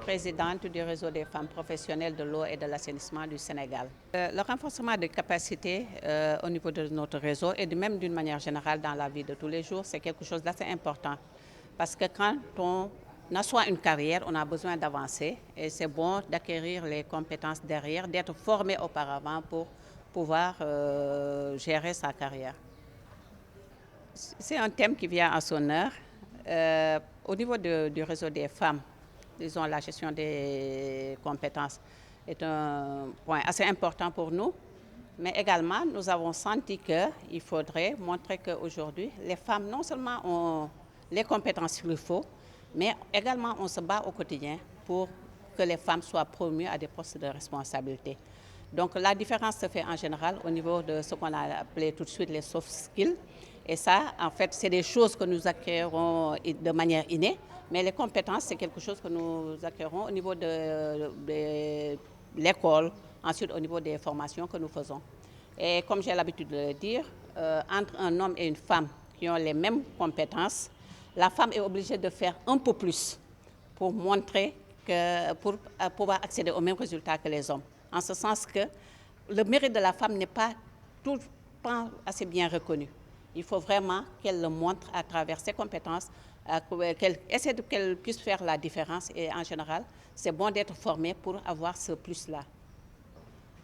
présidente du réseau des femmes professionnelles de l'eau et de l'assainissement du Sénégal. Le renforcement des capacités au niveau de notre réseau et même d'une manière générale dans la vie de tous les jours, c'est quelque chose d'assez important. Parce que quand on assoit une carrière, on a besoin d'avancer et c'est bon d'acquérir les compétences derrière, d'être formé auparavant pour pouvoir gérer sa carrière. C'est un thème qui vient à son heure. Au niveau du réseau des femmes, disons la gestion des compétences est un point assez important pour nous. Mais également, nous avons senti qu'il faudrait montrer qu'aujourd'hui, les femmes non seulement ont les compétences qu'il faut, mais également on se bat au quotidien pour que les femmes soient promues à des postes de responsabilité. Donc la différence se fait en général au niveau de ce qu'on a appelé tout de suite les soft skills. Et ça, en fait, c'est des choses que nous acquérons de manière innée, mais les compétences, c'est quelque chose que nous acquérons au niveau de l'école, ensuite au niveau des formations que nous faisons. Et comme j'ai l'habitude de le dire, entre un homme et une femme qui ont les mêmes compétences, la femme est obligée de faire un peu plus pour montrer pour pouvoir accéder aux mêmes résultats que les hommes. En ce sens que le mérite de la femme n'est pas tout le temps assez bien reconnu. Il faut vraiment qu'elle le montre à travers ses compétences, qu'elle puisse faire la différence. Et en général, c'est bon d'être formé pour avoir ce plus-là.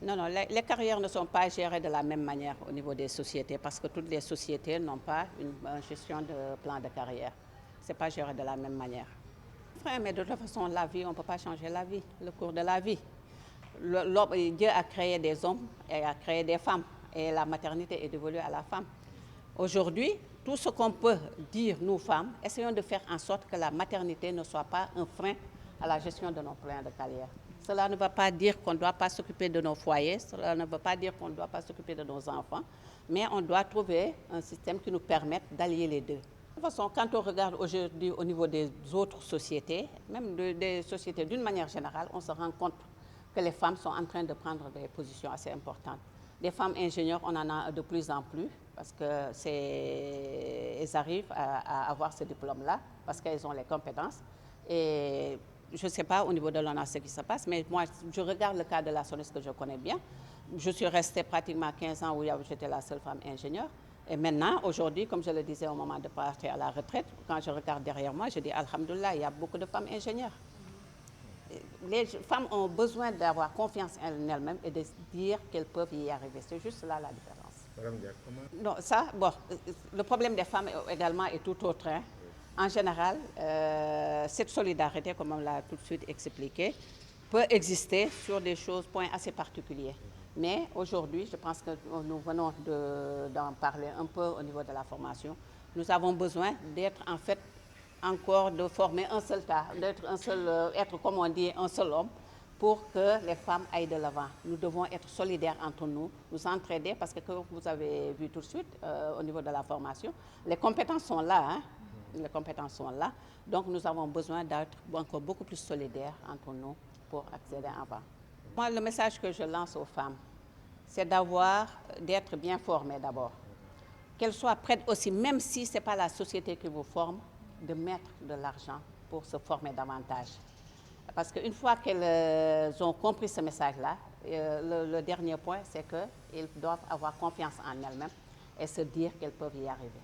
Non, les carrières ne sont pas gérées de la même manière au niveau des sociétés parce que toutes les sociétés n'ont pas une gestion de plan de carrière. Ce n'est pas géré de la même manière. Mais de toute façon, la vie, on ne peut pas changer la vie, le cours de la vie. Dieu a créé des hommes et a créé des femmes et la maternité est dévolue à la femme. Aujourd'hui, tout ce qu'on peut dire, nous femmes, essayons de faire en sorte que la maternité ne soit pas un frein à la gestion de nos plans de carrière. Cela ne veut pas dire qu'on ne doit pas s'occuper de nos foyers, cela ne veut pas dire qu'on ne doit pas s'occuper de nos enfants, mais on doit trouver un système qui nous permette d'allier les deux. De toute façon, quand on regarde aujourd'hui au niveau des autres sociétés, même des sociétés d'une manière générale, on se rend compte que les femmes sont en train de prendre des positions assez importantes. Des femmes ingénieurs, on en a de plus en plus parce qu'elles arrivent à avoir ce diplôme-là parce qu'elles ont les compétences. Et je ne sais pas au niveau de l'ONA ce qui se passe, mais moi, je regarde le cas de la SONES que je connais bien. Je suis restée pratiquement 15 ans où j'étais la seule femme ingénieure. Et maintenant, aujourd'hui, comme je le disais au moment de partir à la retraite, quand je regarde derrière moi, je dis Alhamdoulilah, il y a beaucoup de femmes ingénieures. Les femmes ont besoin d'avoir confiance en elles-mêmes et de dire qu'elles peuvent y arriver. C'est juste là la différence. Madame Diak, comment... Non, ça, bon, le problème des femmes également est tout autre. Hein. En général, cette solidarité, comme on l'a tout de suite expliqué, peut exister sur des choses, points assez particuliers. Mais aujourd'hui, je pense que nous venons d'en parler un peu au niveau de la formation. Nous avons besoin d'être en fait encore de former un seul tas, être comme on dit, un seul homme pour que les femmes aillent de l'avant. Nous devons être solidaires entre nous, nous entraider parce que comme vous avez vu tout de suite au niveau de la formation, les compétences sont là, hein? Les compétences sont là. Donc nous avons besoin d'être encore beaucoup plus solidaires entre nous pour accéder en avant. Moi, le message que je lance aux femmes, c'est d'être bien formées d'abord. Qu'elles soient prêtes aussi, même si ce n'est pas la société qui vous forme, de mettre de l'argent pour se former davantage. Parce qu'une fois qu'elles ont compris ce message-là, le dernier point, c'est qu'elles doivent avoir confiance en elles-mêmes et se dire qu'elles peuvent y arriver.